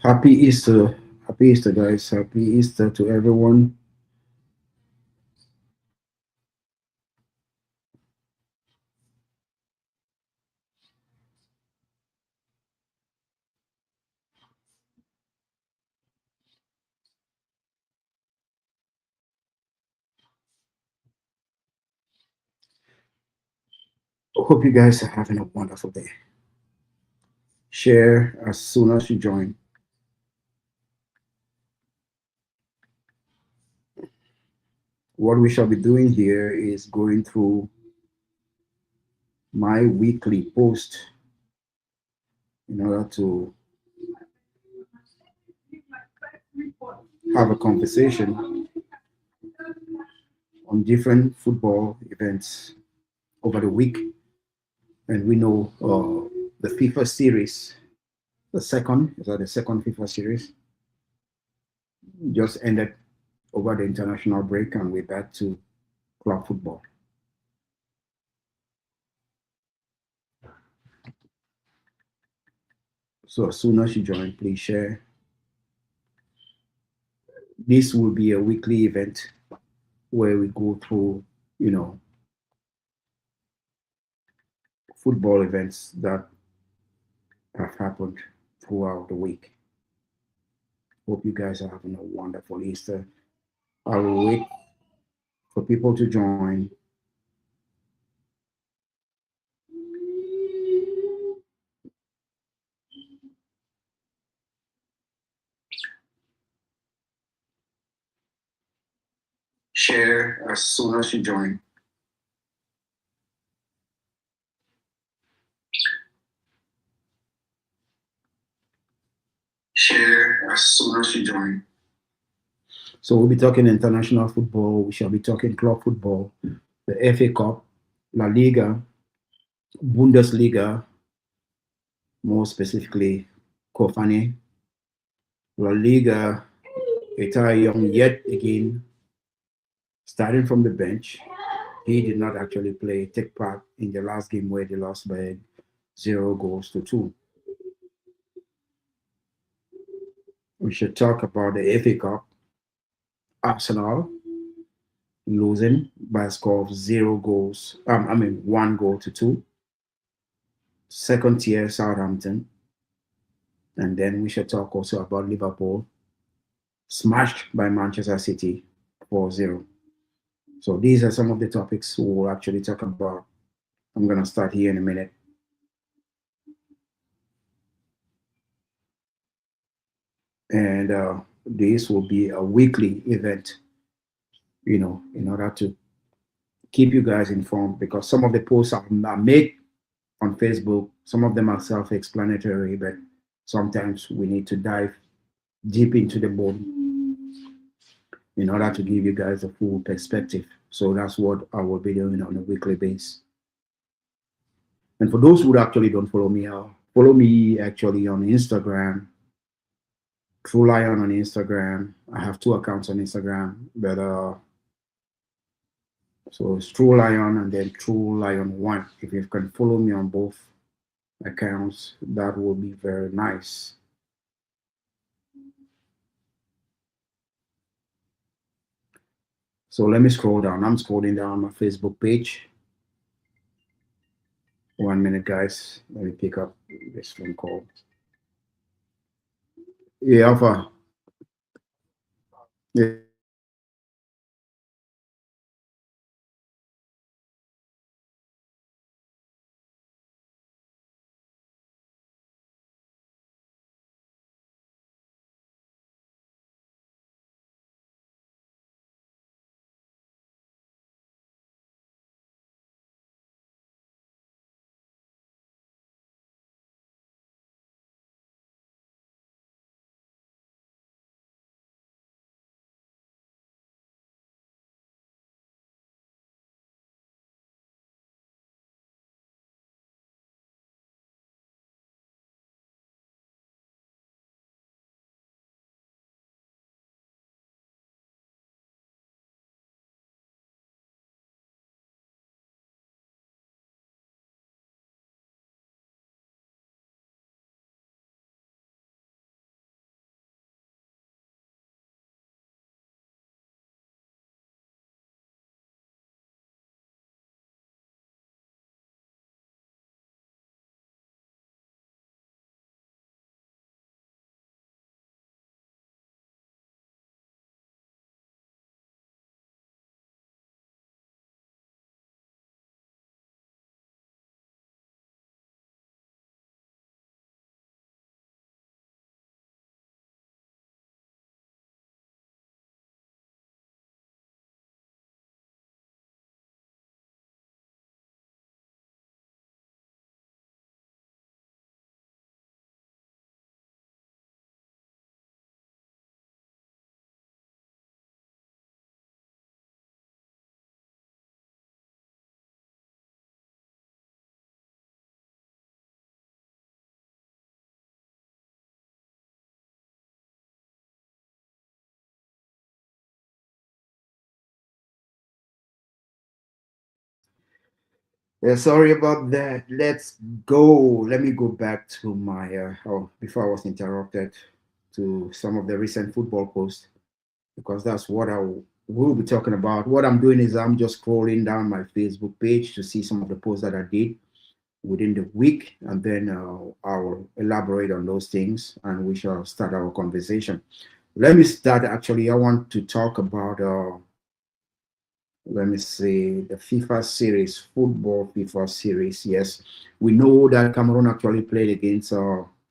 Happy Easter. Happy Easter, guys. Happy Easter to everyone. Hope you guys are having a wonderful day. Share as soon as you join. What we shall be doing here is going through my weekly post in order to have a conversation on different football events over the week. And we know the FIFA series, the second FIFA series, just ended over the international break, and we're back to club football. So as soon as you join, please share. This will be a weekly event where we go through, you know, football events that have happened throughout the week. Hope you guys are having a wonderful Easter. I will wait for people to join. Share as soon as you join. Share as soon as you join. So we'll be talking international football. We shall be talking club football, the FA Cup, La Liga, Bundesliga, more specifically, Kofane, La Liga, Etai Young yet again, starting from the bench. He did not actually take part in the last game where they lost by 0 goals to 2. We should talk about the FA Cup. Arsenal losing by a score of 0 goals. 1 goal to 2. Second tier Southampton. And then we should talk also about Liverpool smashed by Manchester City 4-0. So these are some of the topics we'll actually talk about. I'm going to start here in a minute. And this will be a weekly event, in order to keep you guys informed, because some of the posts are made on Facebook. Some of them are self-explanatory, but sometimes we need to dive deep into the bone in order to give you guys a full perspective. So that's what I will be doing on a weekly basis. And for those who actually don't follow me actually on Instagram, True Lion on Instagram. I have 2 accounts on Instagram, but so it's True Lion and then True Lion One. If you can follow me on both accounts, that will be very nice. So let me scroll down. I'm scrolling down my Facebook page. 1 minute, guys. Let me pick up this phone call. Yeah, Alpha. Yeah. Yeah, sorry about that. Let's go. Let me go back to my, before I was interrupted, to some of the recent football posts, because that's what will be talking about. What I'm doing is I'm just scrolling down my Facebook page to see some of the posts that I did within the week, and then I'll elaborate on those things and we shall start our conversation. Let me start. Actually, I want to talk about, let me see, the FIFA series, football FIFA series. Yes, we know that Cameroon actually played against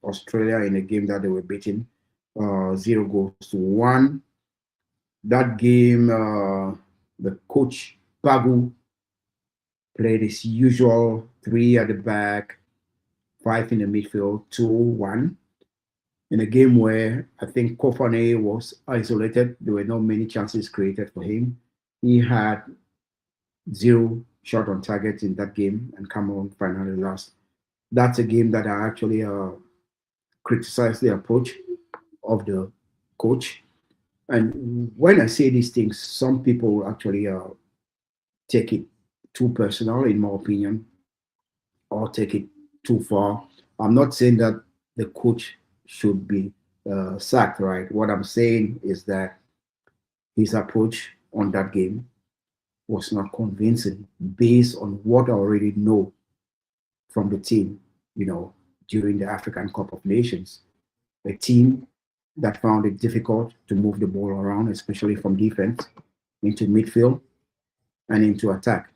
Australia in a game that they were beating 0 goals to 1. That game, the coach Bagu played his usual three at the back, five in the midfield, 2-1. In a game where I think Kofane was isolated, there were not many chances created for him. He had zero shot on target in that game, and Cameroon finally lost. That's a game that I actually criticized the approach of the coach. And when I say these things, some people actually take it too personal, in my opinion, or take it too far. I'm not saying that the coach should be sacked, right? What I'm saying is that his approach on that game was not convincing based on what I already know from the team, you know, during the African Cup of Nations. A team that found it difficult to move the ball around, especially from defense into midfield and into attack.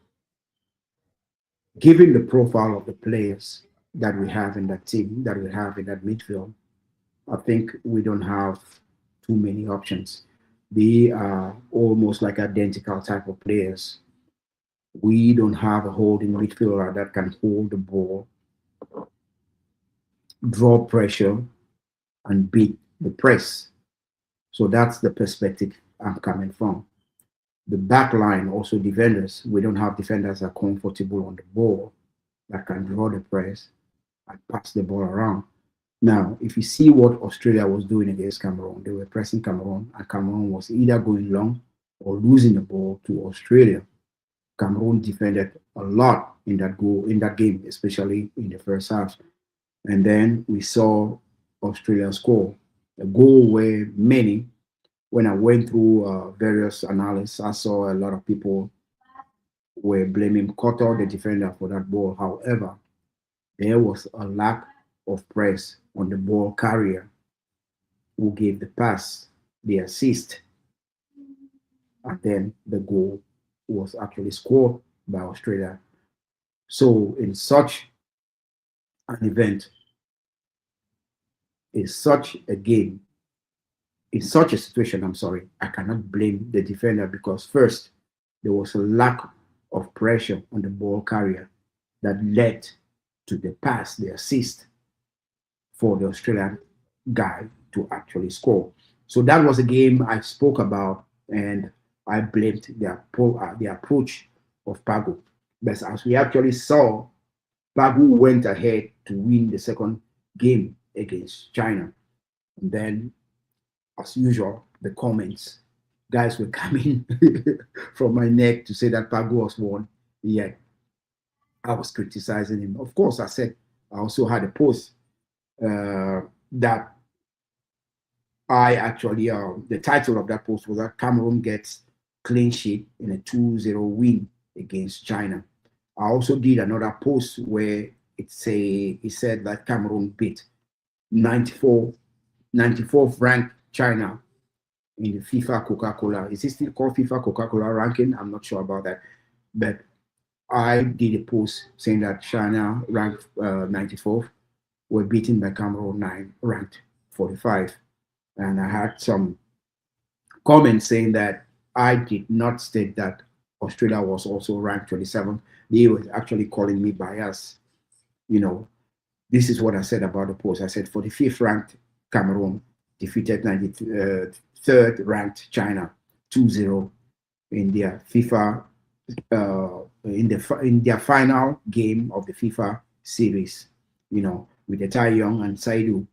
Given the profile of the players that we have in that team, that we have in that midfield, I think we don't have too many options. They are almost like identical type of players. We don't have a holding midfielder that can hold the ball, draw pressure, and beat the press. So that's the perspective I'm coming from. The back line, also defenders. We don't have defenders that are comfortable on the ball, that can draw the press and pass the ball around. Now, if you see what Australia was doing against Cameroon, they were pressing Cameroon, and Cameroon was either going long or losing the ball to Australia. Cameroon defended a lot in that game, especially in the first half. And then we saw Australia score a goal where many, when I went through various analysis, I saw a lot of people were blaming Kotor, the defender, for that ball. However, there was a lack of press on the ball carrier who gave the pass, the assist, and then the goal was actually scored by Australia. So, in such an event, in such a game, in such a situation, I'm sorry, I cannot blame the defender because first, there was a lack of pressure on the ball carrier that led to the pass, the assist for the Australian guy to actually score. So that was a game I spoke about, and I blamed the approach of Pago. But as we actually saw, Pago went ahead to win the second game against China. And then, as usual, the comments, guys were coming from my neck to say that Pago was won. Yet I was criticizing him. Of course, I said I also had a post that I actually, the title of that post was that Cameroon gets clean sheet in a 2-0 win against China. I also did another post where it said that Cameroon beat 94, 94th ranked China in the FIFA Coca-Cola. Is it still called FIFA Coca-Cola ranking? I'm not sure about that. But I did a post saying that China ranked 94th were beaten by Cameroon 9, ranked 45. And I had some comments saying that I did not state that Australia was also ranked 27th. They were actually calling me biased. You know, this is what I said about the post. I said 45th ranked Cameroon defeated 93rd ranked China 2-0 in their FIFA in their final game of the FIFA series. You know, with the Tai Young and Saidu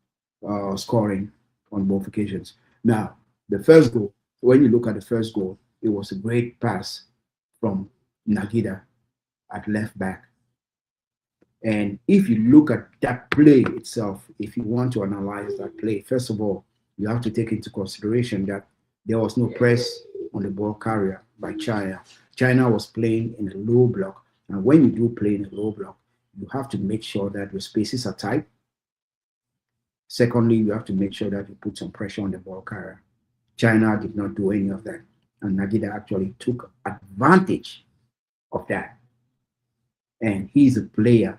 scoring on both occasions. Now, the first goal, when you look at the first goal, it was a great pass from Nagida at left back. And if you look at that play itself, if you want to analyze that play, first of all, you have to take into consideration that there was no press on the ball carrier by China. China was playing in a low block. And when you do play in a low block, you have to make sure that your spaces are tight. Secondly, you have to make sure that you put some pressure on the ball carrier. China did not do any of that. And Nagida actually took advantage of that. And he's a player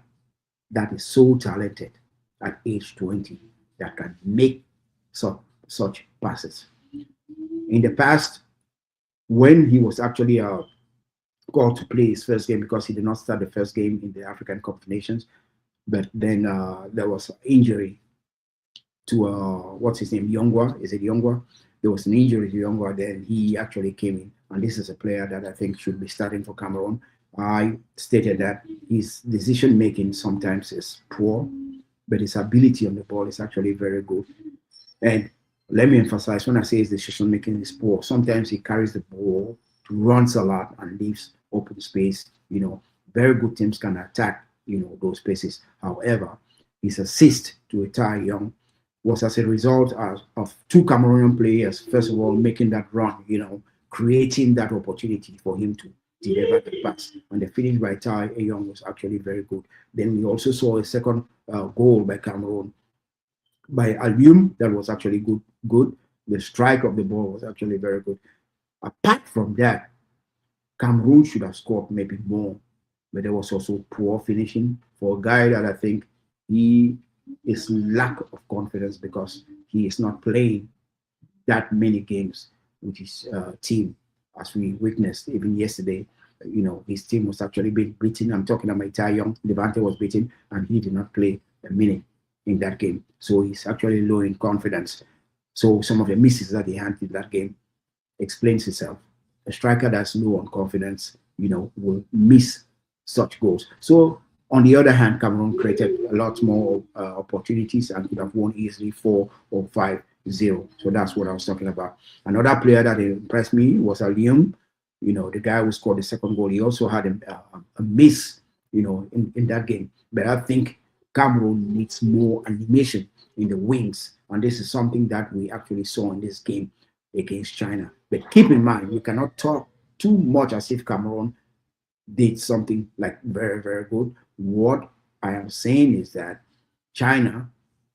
that is so talented at age 20 that can make such passes. In the past, when he was actually called to play his first game, because he did not start the first game in the African Cup of Nations, but then there was an injury to what's his name, Yongwa. Is it Yongwa? There was an injury to Yongwa. Then he actually came in, and this is a player that I think should be starting for Cameroon. I stated that his decision making sometimes is poor, but his ability on the ball is actually very good. And let me emphasize, when I say his decision making is poor, sometimes he carries the ball, runs a lot, and leaves open space. Very good teams can attack those spaces. However, his assist to retire young was as a result of two Cameroonian players, first of all, making that run, creating that opportunity for him to deliver the pass. And the finish by Tai Young was actually very good. Then we also saw a second goal by Cameroon by Alium that was actually good. The strike of the ball was actually very good. Apart from that, Cameroon should have scored maybe more, but there was also poor finishing for a guy that I think he is lack of confidence because he is not playing that many games with his team, as we witnessed even yesterday. His team was actually being beaten. I'm talking about Tai Young. Levante was beaten, and he did not play a minute in that game. So he's actually low in confidence. So some of the misses that he had in that game explains itself. A striker that's low on confidence, will miss such goals. So on the other hand, Cameroon created a lot more opportunities and could have won easily 4 or 5-0. So that's what I was talking about. Another player that impressed me was Alium. The guy who scored the second goal. He also had a miss, in that game. But I think Cameroon needs more animation in the wings. And this is something that we actually saw in this game against China. But keep in mind, we cannot talk too much as if Cameroon did something like very, very good. What I am saying is that China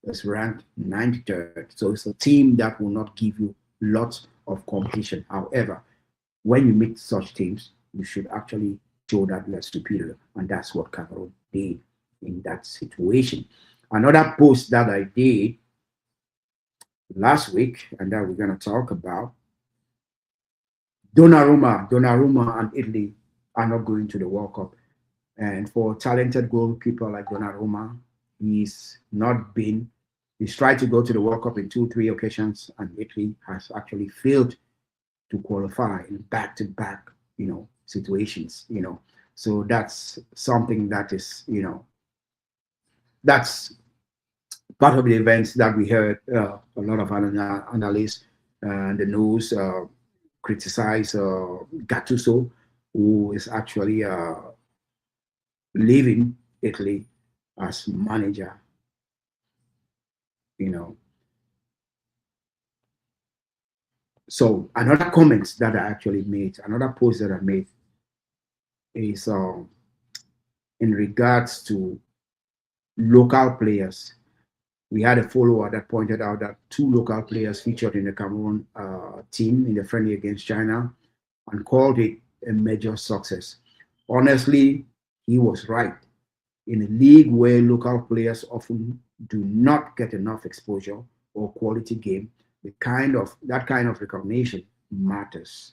is ranked 93rd. So it's a team that will not give you lots of competition. However, when you meet such teams, you should actually show that you are superior. And that's what Cameroon did in that situation. Another post that I did last week, and that we're going to talk about, Donnarumma and Italy are not going to the World Cup. And for a talented goalkeeper like Donnarumma, he's tried to go to the World Cup in 2-3 occasions, and Italy has actually failed to qualify in back-to-back, situations, So that's something that is, that's part of the events that we heard a lot of analysts and the news criticize Gattuso, who is actually leaving Italy as manager, So another comment that I actually made, another post that I made is in regards to local players. We had a follower that pointed out that 2 local players featured in the Cameroon team in the friendly against China and called it a major success. Honestly, he was right. In a league where local players often do not get enough exposure or quality game, that kind of recognition matters.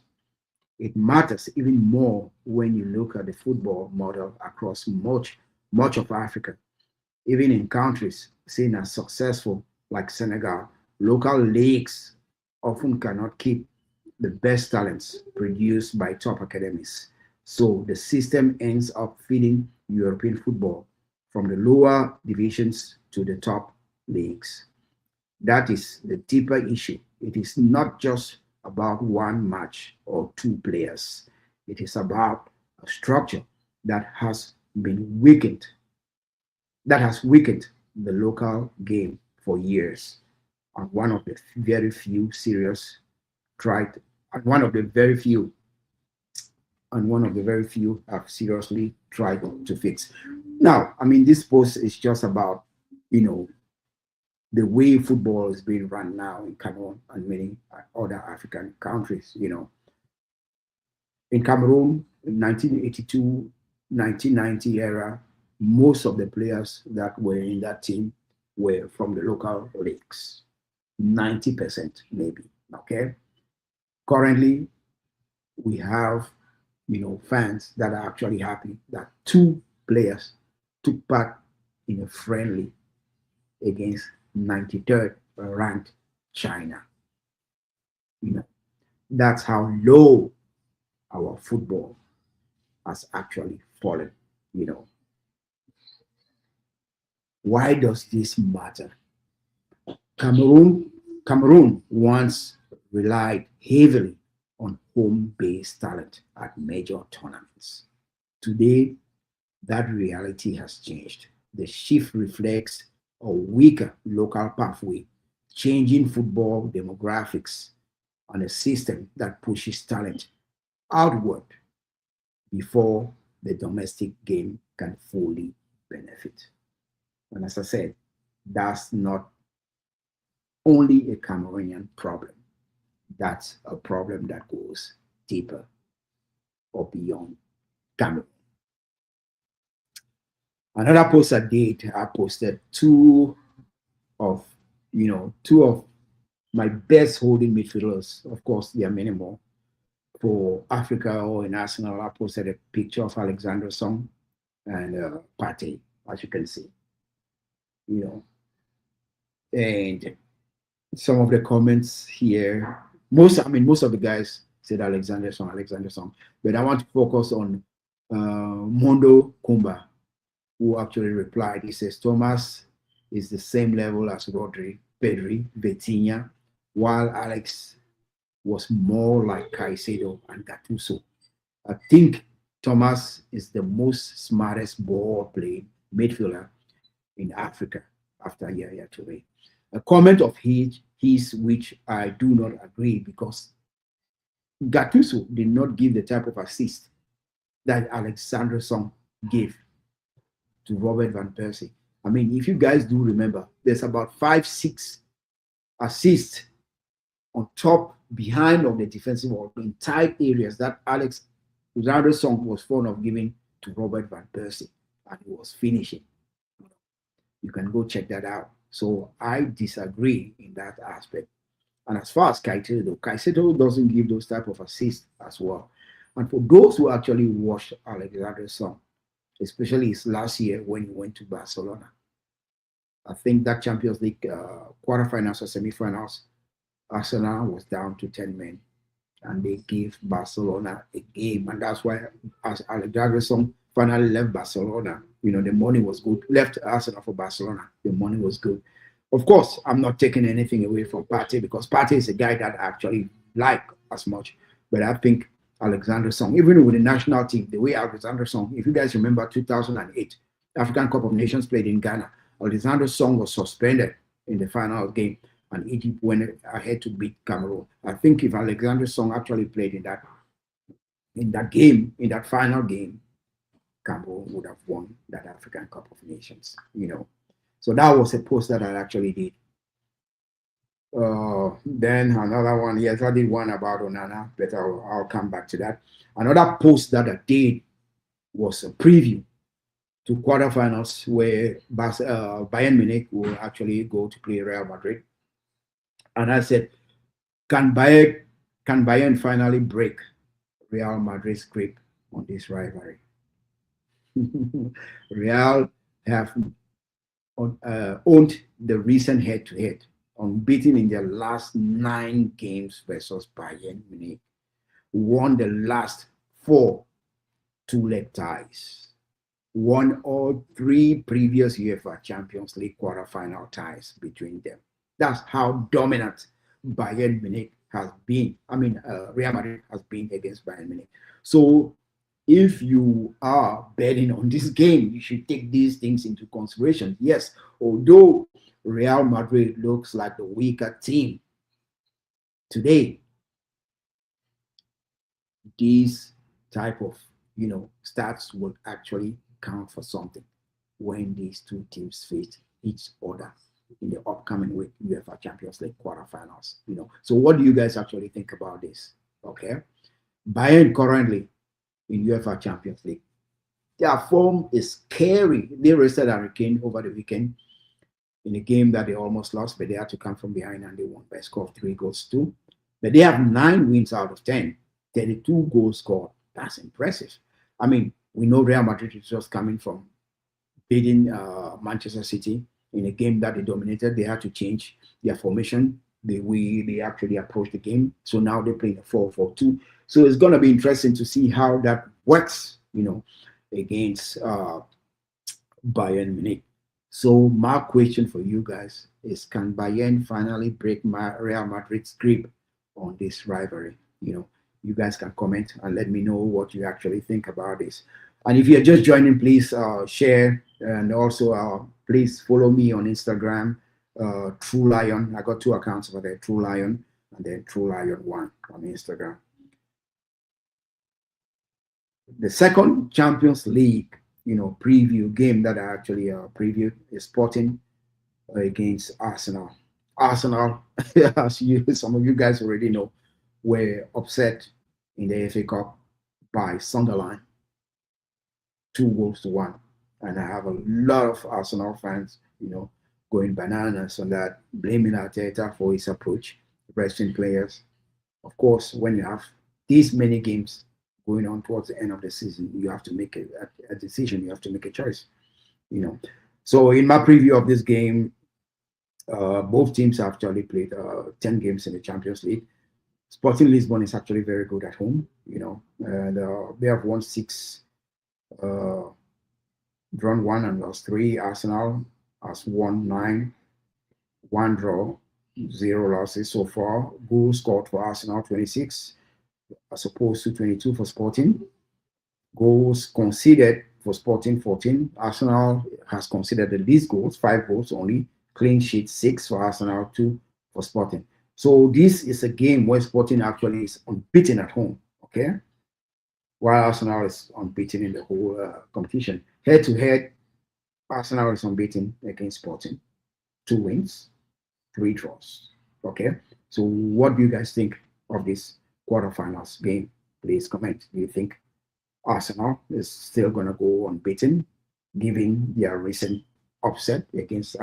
It matters even more when you look at the football model across much of Africa. Even in countries seen as successful like Senegal, local leagues often cannot keep the best talents produced by top academies. So the system ends up feeding European football from the lower divisions to the top leagues. That is the deeper issue. It is not just about one match or 2 players. It is about a structure that has been weakened that has weakened the local game for years. And one of the very few serious tried, and one of the very few, and one of the very few have seriously tried to fix. Now, I mean, this post is just about, you know, the way football is being run now in Cameroon and many other African countries. In Cameroon, in 1982, 1990 era, most of the players that were in that team were from the local leagues, 90% maybe. Okay. Currently, we have, fans that are actually happy that two players took part in a friendly against 93rd ranked China. You know, that's how low our football has actually fallen. You know, why does this matter? Cameroon, Cameroon once relied heavily on home-based talent at major tournaments. Today, that reality has changed. The shift reflects a weaker local pathway, changing football demographics, and a system that pushes talent outward before the domestic game can fully benefit. And as I said, that's not only a Cameroonian problem. That's a problem that goes deeper or beyond Cameroon. Another post I posted of, two of my best holding midfielders. Of course, there are many more for Africa or in Arsenal. I posted a picture of Alexander Song and Partey, as you can see, you know, and some of the comments here. Most of the guys said Alexander Song, but I want to focus on Mondo Kumba, who actually replied. He says Thomas is the same level as Rodri, Pedri, Vitinha, while Alex was more like Caicedo and Gattuso. I think Thomas is the most smartest ball playing midfielder in Africa after Yaya Toure. A comment of his which I do not agree, because Gattuso did not give the type of assist that Alexander Song gave to Robert Van Persie. I mean, if you guys do remember, there's about 5-6 assists on top, behind of the defensive wall in tight areas that Alexander Song was fond of giving to Robert Van Persie, and he was finishing. You can go check that out. So I disagree in that aspect. And as far as Caicedo doesn't give those type of assists as well. And for those who actually watched Alexander Song, especially his last year when he went to Barcelona, I think that Champions League quarterfinals or semifinals, Arsenal was down to 10 men, and they gave Barcelona a game. And that's why, as Alexander Song finally left Barcelona, the money was good. Left Arsenal for Barcelona, the money was good. Of course, I'm not taking anything away from Partey, because Partey is a guy that I actually like as much. But I think Alexander Song, even with the national team, the way Alexander Song, if you guys remember 2008, African Cup of Nations played in Ghana, Alexander Song was suspended in the final game, and Egypt went ahead to beat Cameroon. I think if Alexander Song actually played in that final game, Cameroon would have won that African Cup of Nations. So that was a post that I actually did. Then another one, yes, I did one about Onana, but I'll come back to that. Another post that I did was a preview to quarterfinals where Bayern Munich will actually go to play Real Madrid. And I said, can Bayern finally break Real Madrid's grip on this rivalry? Real have owned the recent head-to-head, unbeaten in their last 9 games versus Bayern Munich, won the last 4 two-leg ties, won all 3 previous UEFA Champions League quarterfinal ties between them. That's how dominant Bayern Munich has been. Real Madrid has been against Bayern Munich. So if you are betting on this game, you should take these things into consideration. Yes, although Real Madrid looks like the weaker team today, these type of stats will actually count for something when these two teams face each other in the upcoming week UEFA Champions League quarterfinals. So what do you guys actually think about this? Okay, Bayern currently in UEFA Champions League, their form is scary. They rested Harry Kane over the weekend in a game that they almost lost, but they had to come from behind and they won by a score of 3-2. But they have 9 wins out of 10, 32 goals scored. That's impressive. I mean, we know Real Madrid is just coming from beating Manchester City in a game that they dominated. They had to change their formation, the way they actually approach the game. So now they're playing a 4-4-2. So it's going to be interesting to see how that works, against Bayern Munich. So my question for you guys is: can Bayern finally break Real Madrid's grip on this rivalry? You guys can comment and let me know what you actually think about this. And if you're just joining, please share, and also please follow me on Instagram, True Lion. I got 2 accounts over there, True Lion and then True Lion 1 on Instagram. The second Champions League, preview game that I actually previewed is Sporting against Arsenal. Arsenal, as some of you guys already know, were upset in the FA Cup by Sunderland, 2-1. And I have a lot of Arsenal fans, going bananas on that, blaming Arteta for his approach, resting players. Of course, when you have these many games going on towards the end of the season, you have to make a decision. You have to make a choice. So in my preview of this game, both teams have actually played 10 games in the Champions League. Sporting Lisbon is actually very good at home, and they have won 6, drawn 1 and lost 3. Arsenal has won 9, 1 draw, 0 losses so far. Goals scored for Arsenal 26, as opposed to 22 for Sporting. Goals conceded for Sporting 14. Arsenal has conceded the least goals, 5 goals only. Clean sheet 6 for Arsenal, 2 for Sporting. So this is a game where Sporting actually is unbeaten at home, okay? While Arsenal is unbeaten in the whole competition. Head to head, Arsenal is unbeaten against Sporting. 2 wins, 3 draws, okay? So what do you guys think of this quarterfinals game? Please comment. Do you think Arsenal is still going to go unbeaten, given their recent upset against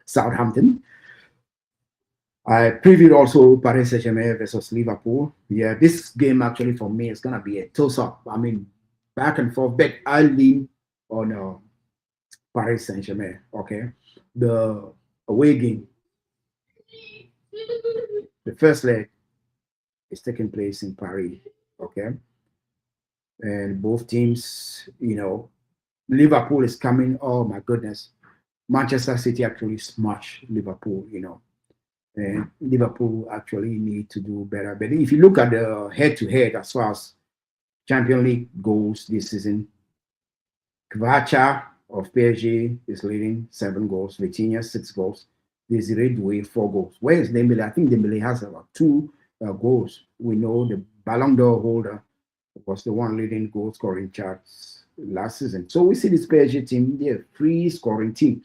Southampton? I previewed also Paris Saint-Germain versus Liverpool. Yeah, this game actually for me is going to be a toss-up. I mean, back and forth, but I lean on Paris Saint-Germain, okay? The away game, the first leg is taking place in Paris, okay? And both teams, Liverpool is coming. Oh my goodness, Manchester City actually smashed Liverpool. And Liverpool actually need to do better. But if you look at the head-to-head as far as Champions League goes this season, Kvacha of PSG is leading 7 goals, Vitinha 6 goals, Desiree Doué 4 goals. Where is Dembele? I think Dembele has about 2 goals. We know the Ballon d'Or holder was the one leading goal scoring charts last season. So we see this PSG team, they're a free scoring team.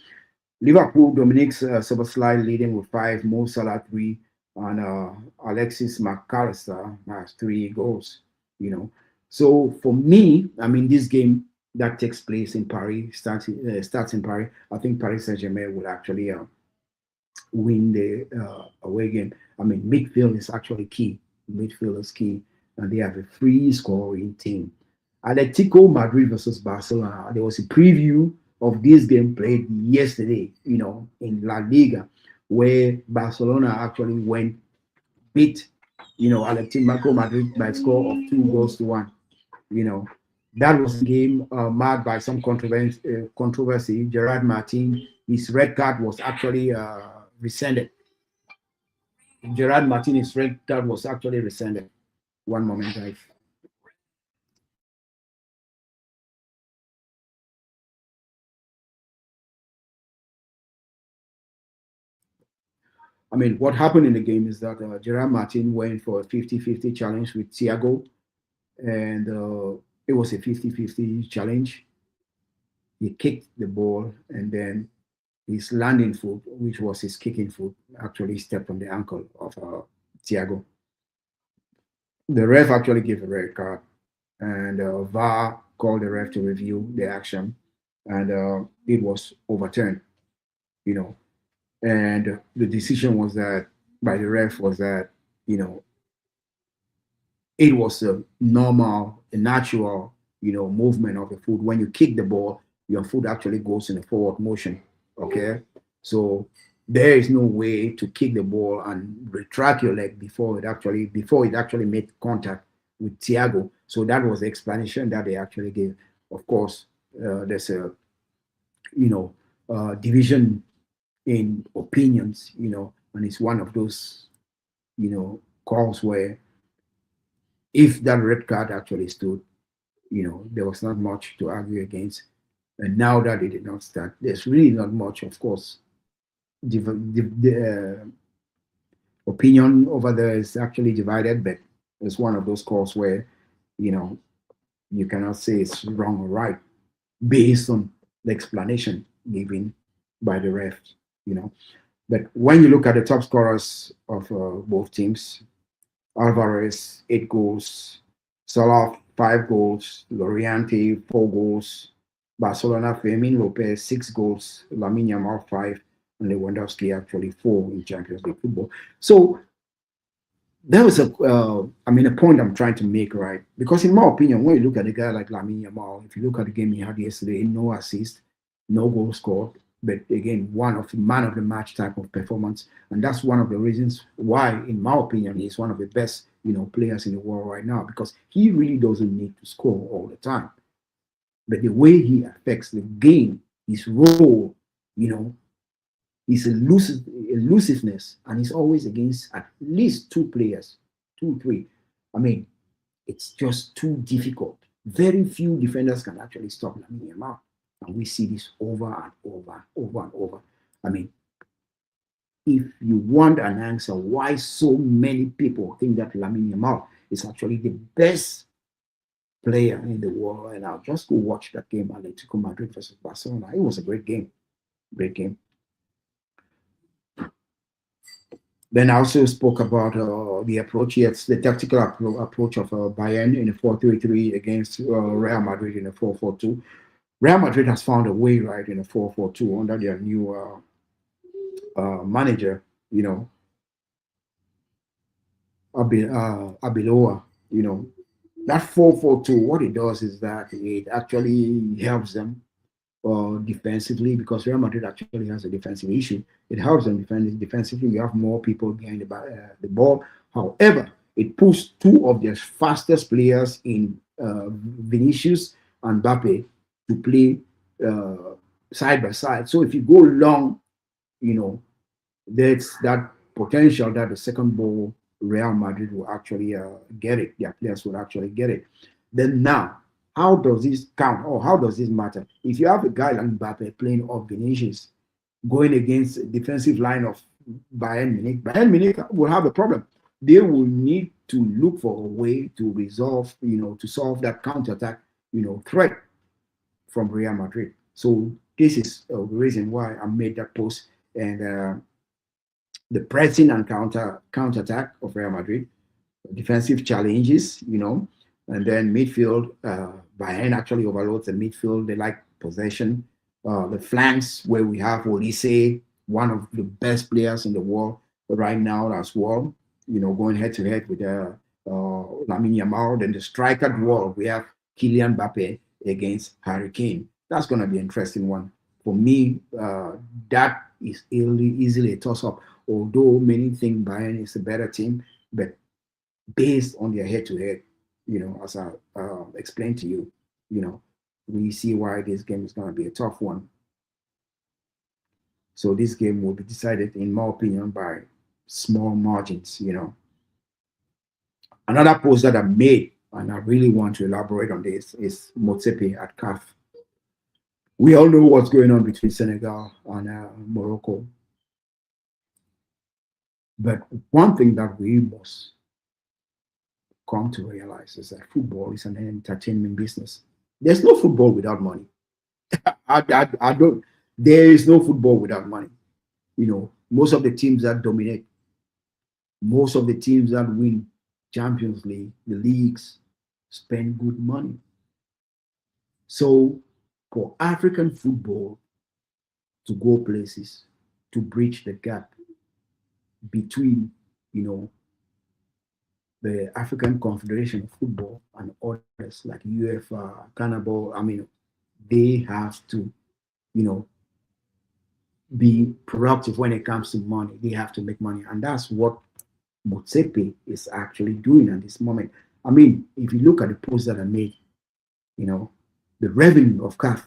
Liverpool, Dominic Szoboszlai leading with 5, Mo Salah 3, and Alexis McAllister has 3 goals. So for me, I mean, this game that takes place in Paris starts in Paris. I think Paris Saint-Germain will actually win the away game. I mean, midfield is actually key. Midfield is key, and they have a free scoring team. Atletico Madrid versus Barcelona. There was a preview of this game played yesterday, in La Liga, where Barcelona actually beat, Atletico Madrid by a score of 2-1. That was a game marked by some controversy. Gerard Martin, his red card was actually rescinded. Gerard Martin's red card was actually rescinded. One moment, guys. I mean, what happened in the game is that Gerard Martin went for a 50-50 challenge with Thiago, and it was a 50-50 challenge. He kicked the ball, and then his landing foot, which was his kicking foot, actually stepped on the ankle of Thiago. The ref actually gave a red card, and VAR called the ref to review the action, and it was overturned. You know, and the decision was that by the ref was that you know it was a normal, a natural, movement of the foot. When you kick the ball, your foot actually goes in a forward motion. Okay, so there is no way to kick the ball and retract your leg before it actually made contact with Thiago. So that was the explanation that they actually gave. Of course, there's a you know division in opinions, and it's one of those calls where if that red card actually stood, there was not much to argue against. And now that it did not start, there's really not much, of course. The opinion over there is actually divided, but it's one of those calls where, you know, you cannot say it's wrong or right based on the explanation given by the ref, you know. But when you look at the top scorers of both teams, Alvarez, 8 goals, Salah, 5 goals, Loriente, 4 goals, Barcelona, Fermin Lopez, 6 goals, Lamine Yamal, 5, and Lewandowski actually 4 in Champions League football. So that was a point I'm trying to make, right? Because in my opinion, when you look at a guy like Lamine Yamal, if you look at the game he had yesterday, no assist, no goal scored, but again, one of the man of the match type of performance, and that's one of the reasons why, in my opinion, he's one of the best, players in the world right now, because he really doesn't need to score all the time, but the way he affects the game, his role, you know, his elusiveness, and he's always against at least 2 players, 2, 3. I mean, it's just too difficult. Very few defenders can actually stop Lamine Yamal. And we see this over and over and over and over. I mean, if you want an answer why so many people think that Lamine Yamal is actually the best player in the world right now, just go watch that game, Atletico Madrid versus Barcelona. It was a great game. Great game. Then I also spoke about the approach, yes, the tactical approach of Bayern in a 4-3-3 against Real Madrid in a 4-4-2. Real Madrid has found a way, right, in a 4-4-2 under their new manager, Abiloa. That 4-4-2, what it does is that it actually helps them defensively, because Real Madrid actually has a defensive issue. It helps them defensively. You have more people behind the ball. However, it puts 2 of their fastest players in Vinicius and Mbappe to play side by side. So if you go long, there's that potential that the second ball Real Madrid will actually get it. Their players will actually get it. Then now, how does this count, or how does this matter? If you have a guy like Mbappe playing off Vinicius, going against the defensive line of Bayern Munich will have a problem. They will need to look for a way to resolve, to solve that counterattack, threat from Real Madrid. So this is the reason why I made that post. And the pressing and counterattack of Real Madrid, defensive challenges, and then midfield, Bayern actually overloads the midfield. They like possession. The flanks, where we have Olise, one of the best players in the world right now as well, going head to head with Lamine Yamal. Then the striker wall, we have Kylian Mbappe against Harry Kane. That's going to be an interesting one. For me, that is easily a toss-up, although many think Bayern is a better team, but based on their head-to-head, as I explained to you, we see why this game is going to be a tough one. So this game will be decided, in my opinion, by small margins, Another post that I made, and I really want to elaborate on this, is Motsepe at CAF. We all know what's going on between Senegal and Morocco. But one thing that we must come to realize is that football is an entertainment business. There's no football without money. I don't. There is no football without money. Most of the teams that dominate, most of the teams that win Champions League, the leagues, spend good money. So for African football to go places, to bridge the gap between, the African Confederation of Football and others like UEFA, Carnival, they have to, be productive when it comes to money. They have to make money. And that's what Motsepe is actually doing at this moment. If you look at the posts that are made, the revenue of CAF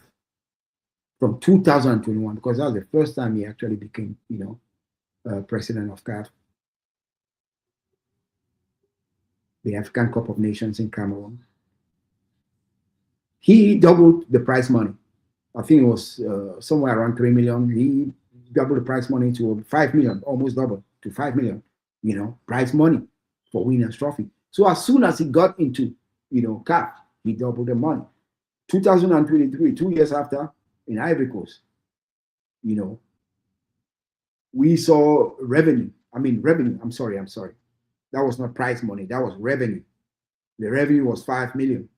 from 2021, because that was the first time he actually became, president of CAF, the African Cup of Nations in Cameroon. He doubled the prize money. I think it was somewhere around 3 million. He doubled the prize money to 5 million, almost double to 5 million, prize money for winners trophy. So as soon as he got into, CAF, he doubled the money. 2023, 2 years after, in Ivory Coast, we saw revenue. I'm sorry. That was not prize money. That was revenue. The revenue was 5 million.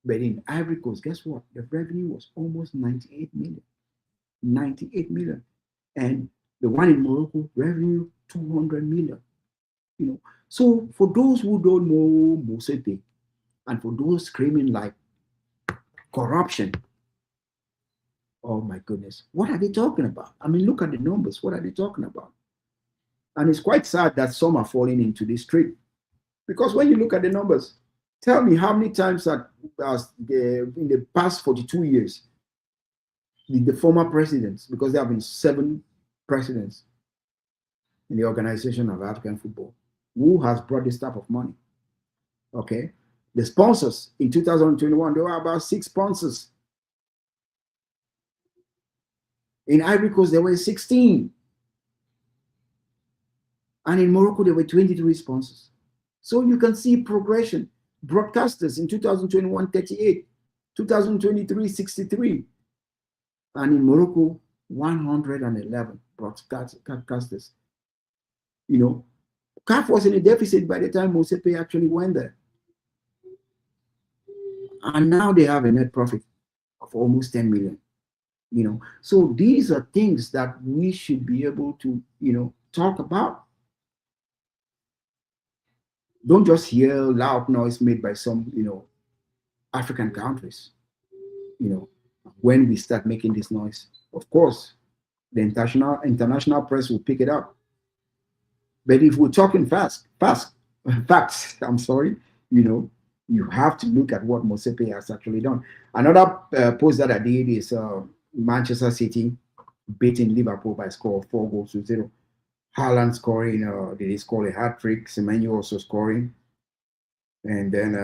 But in Ivory Coast, guess what? The revenue was almost 98 million. 98 million. And the one in Morocco, revenue 200 million. So for those who don't know Motsepe, and for those screaming like corruption, oh my goodness, what are they talking about? Look at the numbers. What are they talking about? And it's quite sad that some are falling into this trap. Because when you look at the numbers, tell me how many times that in the past 42 years, the former presidents, because there have been 7 presidents in the Organization of African Football, who has brought this type of money? Okay. The sponsors in 2021, there were about 6 sponsors. In Ivory Coast, there were 16. And in Morocco, there were 23 sponsors. So you can see progression. Broadcasters in 2021, 38. 2023, 63. And in Morocco, 111 broadcasters. CAF was in a deficit by the time Motsepe actually went there. And now they have a net profit of almost 10 million. So these are things that we should be able to, talk about. Don't just hear loud noise made by some, African countries. When we start making this noise, of course, the international press will pick it up. But if we're talking facts, I'm sorry, you have to look at what Motsepe has actually done. Another post that I did is Manchester City beating Liverpool by a score of 4-0. Haaland scoring, did he score a hat-trick? Semenyo also scoring. And then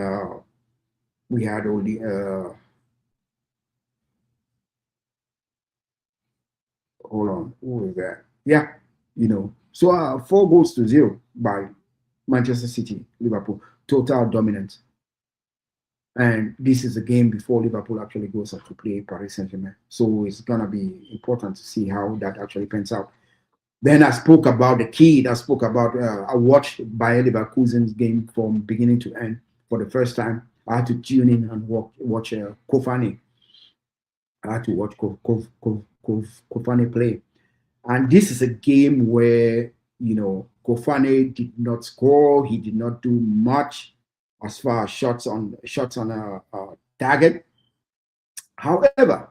we had only hold on, who was that? Yeah, so 4-0 by Manchester City, Liverpool, total dominance. And this is a game before Liverpool actually goes up to play Paris Saint-Germain. So it's going to be important to see how that actually pans out. Then I spoke about the kid. I watched Bayer Leverkusen's game from beginning to end for the first time. I had to tune in and watch Kofane. I had to watch Kofane play. And this is a game where, Kofane did not score. He did not do much as far as shots on a target. However,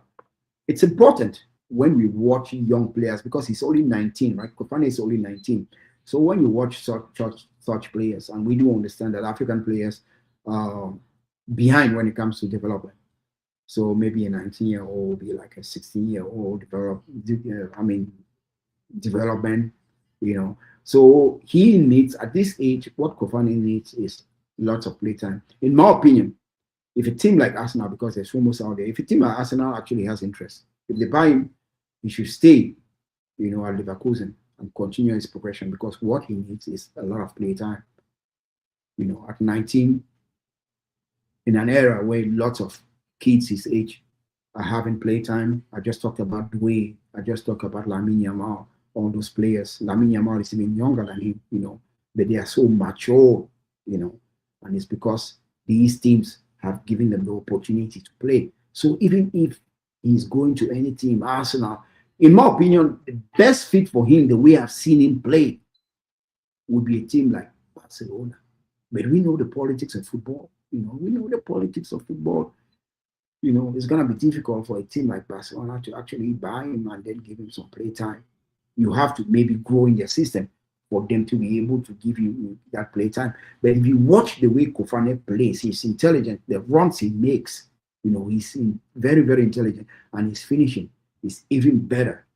it's important when we watch young players, because he's only 19, right? Kofane is only 19. So when you watch such players, and we do understand that African players are behind when it comes to development. So maybe a 19-year-old will be like a 16-year-old development, So he needs, at this age, what Kofane needs is lots of playtime. In my opinion, if a team like Arsenal, because there's rumors out there, if a team like Arsenal actually has interest, if they buy him, he should stay, at Leverkusen. and continue his progression, because what he needs is a lot of play time. At 19, in an era where lots of kids his age are having playtime. I just talked about Dwayne. I just talked about Lamine Yamal. All those players. Lamine Yamal is even younger than him, but they are so mature, and it's because these teams have given them the opportunity to play. So even if he's going to any team, Arsenal, in my opinion, the best fit for him, the way I've seen him play, would be a team like Barcelona. But we know the politics of football. We know the politics of football. It's going to be difficult for a team like Barcelona to actually buy him and then give him some play time. You have to maybe grow in their system for them to be able to give you that play time. But if you watch the way Kofane plays, he's intelligent. The runs he makes, he's very, very intelligent. And his finishing is even better,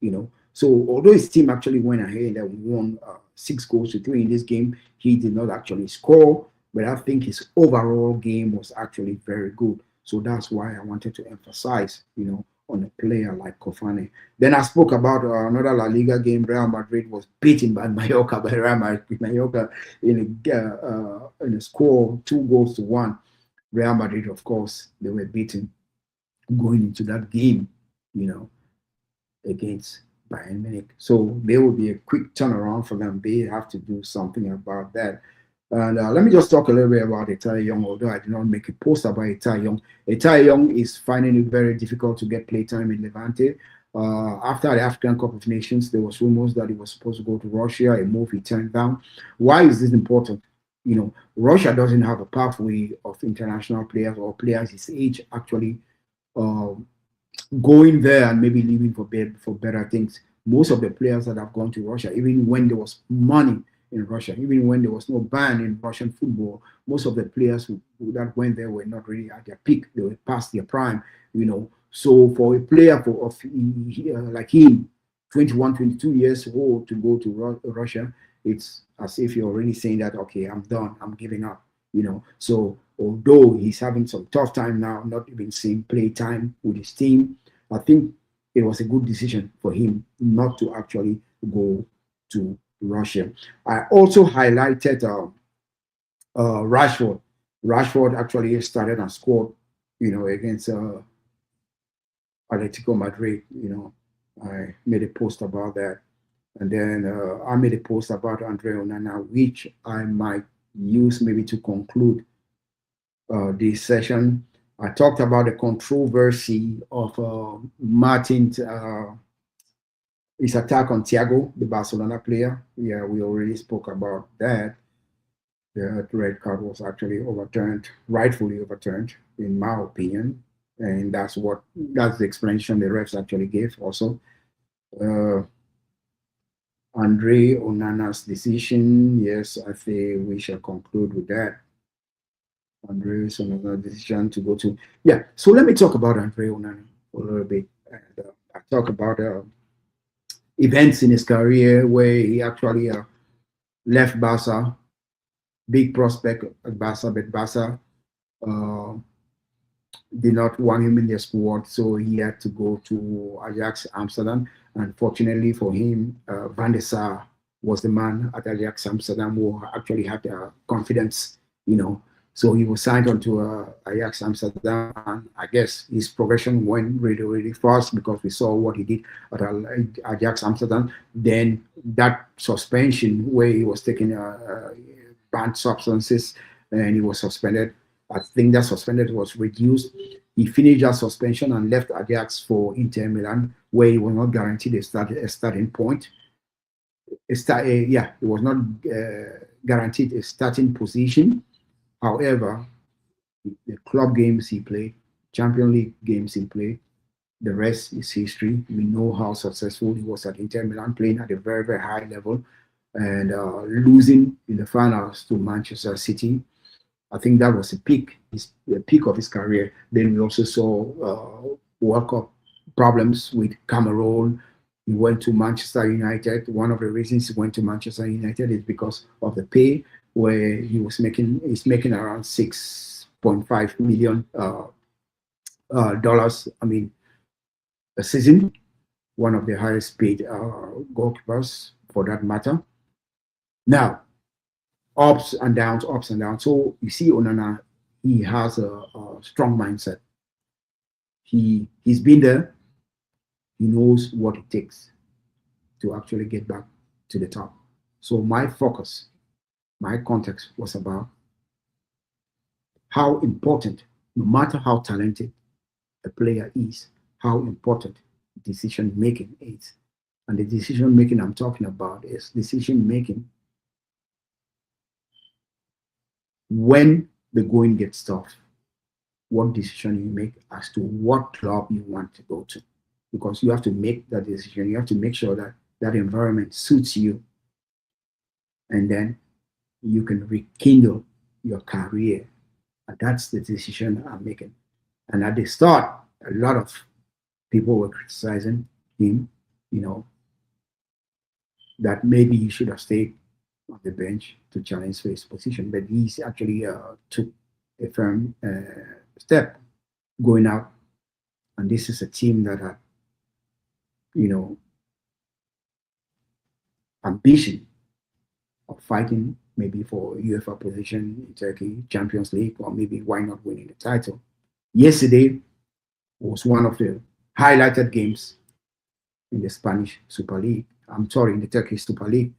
So although his team actually went ahead and won 6-3 in this game, he did not actually score. But I think his overall game was actually very good. So that's why I wanted to emphasize, on a player like Kofane. Then I spoke about another La Liga game. Real Madrid was beaten by Mallorca, by Real Madrid. Mallorca in a score 2-1. Real Madrid, of course, they were beaten going into that game, against Bayern Munich. So there will be a quick turnaround for them. They have to do something about that. And let me just talk a little bit about Etai Young, although I did not make a post about Etai Young. Etai Young is finding it very difficult to get playtime in Levante. After the African Cup of Nations, there was rumors that he was supposed to go to Russia, a move he turned down. Why is this important? Russia doesn't have a pathway of international players or players his age actually going there and maybe leaving for better things. Most of the players that have gone to Russia, even when there was money in Russia, even when there was no ban in Russian football, most of the players who that went there were not really at their peak. They were past their prime, So for a player like him, 21, 22 years old, to go to Russia, it's as if you're already saying that, okay, I'm done, I'm giving up, So although he's having some tough time now, not even seeing play time with his team, I think it was a good decision for him not to actually go to Russia. I also highlighted Rashford. Rashford actually started and scored, against Atletico Madrid. I made a post about that. And then I made a post about Andre Onana, which I might use maybe to conclude this session. I talked about the controversy of Martin's his attack on Thiago, the Barcelona player. Yeah, we already spoke about that. The red card was actually overturned, rightfully overturned, in my opinion. And that's the explanation the refs actually gave also. Andre Onana's decision, yes, I think we shall conclude with that. Andre Onana's decision to go to, yeah. So let me talk about Andre Onana for a little bit. And I talk about events in his career where he actually left Barca, big prospect at Barca, but Barca did not want him in their squad, so he had to go to Ajax Amsterdam. Unfortunately for him, Van der Sar was the man at Ajax Amsterdam who actually had confidence, So he was signed onto Ajax Amsterdam, and I guess his progression went really, really fast because we saw what he did at Ajax Amsterdam. Then that suspension where he was taking banned substances and he was suspended. I think that suspended was reduced. He finished that suspension and left Ajax for Inter Milan, where he was not guaranteed a starting point. He was not guaranteed a starting position. However, the club games he played, Champions League games he played, the rest is history. We know how successful he was at Inter Milan, playing at a very, very high level and losing in the finals to Manchester City. I think that was the peak of his career. Then we also saw World Cup problems with Cameroon. He went to Manchester United. One of the reasons he went to Manchester United is because of the pay, where he's making around $6.5 million dollars. I mean, a season. One of the highest paid goalkeepers for that matter. Now, ups and downs, ups and downs. So you see, Onana, he has a strong mindset. He's been there. He knows what it takes to actually get back to the top. So my focus, my context was about how important, no matter how talented a player is, how important decision making is. And the decision making I'm talking about is decision making when the going gets tough. What decision you make as to what club you want to go to, because you have to make that decision. You have to make sure that that environment suits you, and then you can rekindle your career. And that's the decision I'm making. And at the start, a lot of people were criticizing him, you know, that maybe he should have stayed on the bench to challenge for his position, but he's actually took a firm step going out. And this is a team that had, you know, ambition of fighting maybe for UEFA position in Turkey, Champions League, or maybe why not winning the title. Yesterday was one of the highlighted games in the Spanish Super League. I'm sorry, in the Turkish Super League,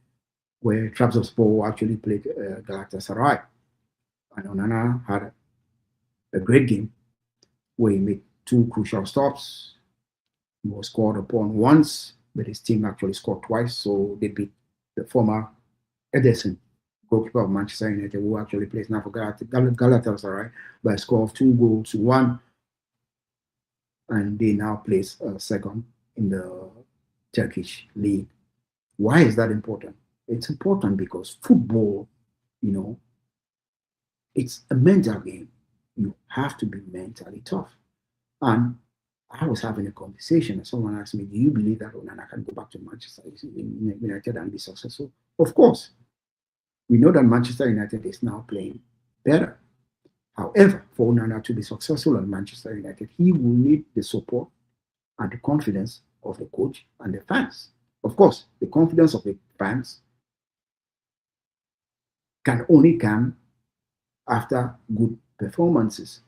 where Trabzonspor actually played Galatasaray. And Onana had a great game where he made two crucial stops. He was scored upon once, but his team actually scored twice. So they beat the former Ederson, goalkeeper of Manchester United, who actually plays now for Galatasaray, by a score of 2-1. And they now place second in the Turkish league. Why is that important? It's important because football, you know, it's a mental game. You have to be mentally tough. And I was having a conversation and someone asked me, do you believe that Onana can go back to Manchester United and be successful? Of course. We know that Manchester United is now playing better. However, for Onana to be successful at Manchester United, he will need the support and the confidence of the coach and the fans. Of course, the confidence of the fans can only come after good performances.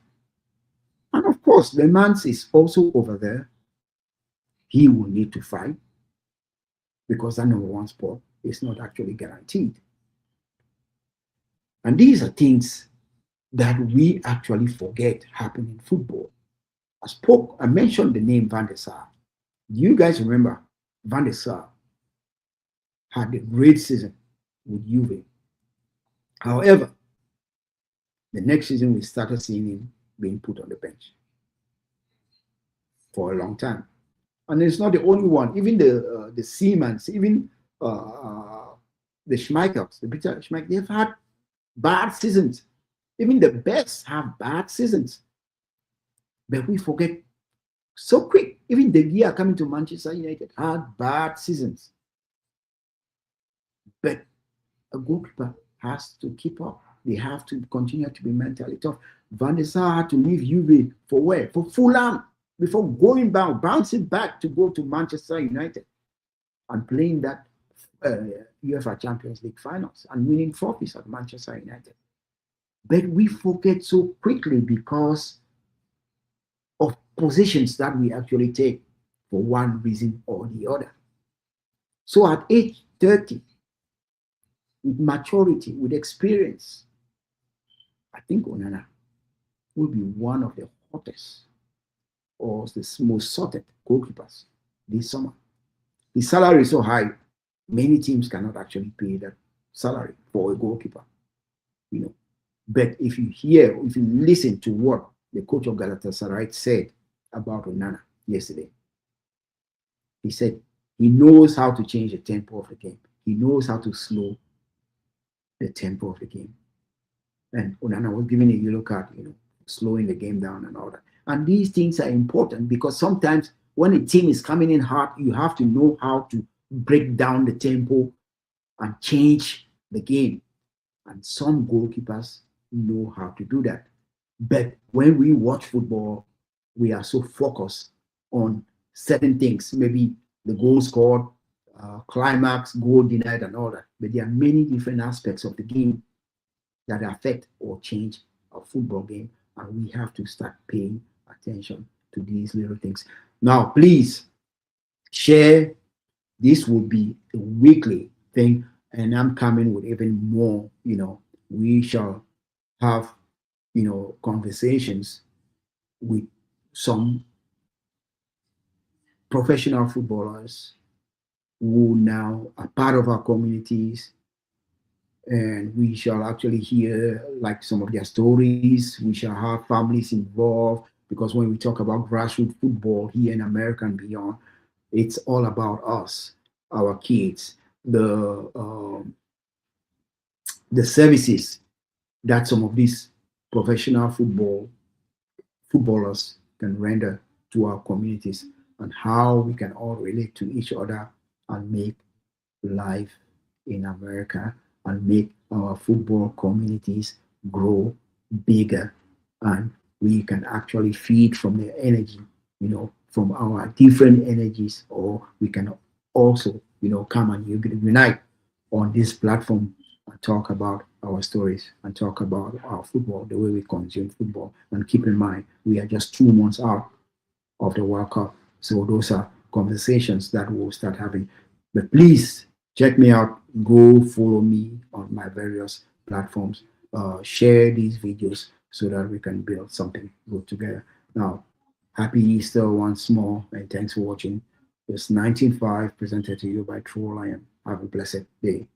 And of course, the man is also over there. He will need to fight because that number one spot is not actually guaranteed. And these are things that we actually forget happen in football. I mentioned the name Van der Sar. Do you guys remember Van der Sar had a great season with Juve? However, the next season we started seeing him being put on the bench for a long time. And it's not the only one. Even the Seamans, even the Schmeichels, the Peter Schmeichel, they've had bad seasons. Even the best have bad seasons. But we forget so quick. Even De Gea coming to Manchester United had bad seasons. But a goalkeeper has to keep up. They have to continue to be mentally tough. Van der Sar had to leave Juve for where? For Fulham, before going down, bouncing back to go to Manchester United and playing that UEFA Champions League finals and winning trophies at Manchester United. But we forget so quickly because of positions that we actually take for one reason or the other. So at age 30, with maturity, with experience, I think Onana will be one of the hottest or the most sought goalkeepers this summer. His salary is so high, many teams cannot actually pay that salary for a goalkeeper. You know, but if you listen to what the coach of Galatasaray said about Onana yesterday, he said he knows how to change the tempo of the game. He knows how to slow the tempo of the game. And Onana was given a yellow card, slowing the game down and all that. And these things are important because sometimes when a team is coming in hard, you have to know how to break down the tempo and change the game. And some goalkeepers know how to do that. But when we watch football, we are so focused on certain things, maybe the goal scored, climax, goal denied, and all that. But there are many different aspects of the game that affect or change a football game, and we have to start paying attention to these little things. Now, please share. This will be a weekly thing, and I'm coming with even more. We shall have conversations with some professional footballers who now are part of our communities, and we shall actually hear like some of their stories. We shall have families involved, because when we talk about grassroots football here in America and beyond, it's all about us, our kids, the services that some of these professional footballers can render to our communities, and how we can all relate to each other and make life in America and make our football communities grow bigger, and we can actually feed from the energy, from our different energies, or we can also, come and unite on this platform and talk about our stories and talk about our football, the way we consume football. And keep in mind, we are just 2 months out of the World Cup. So those are conversations that we'll start having. But please check me out. Go follow me on my various platforms. Share these videos so that we can build something good together. Now, happy Easter once more, and thanks for watching. This 19.5 presented to you by True Lion. Have a blessed day.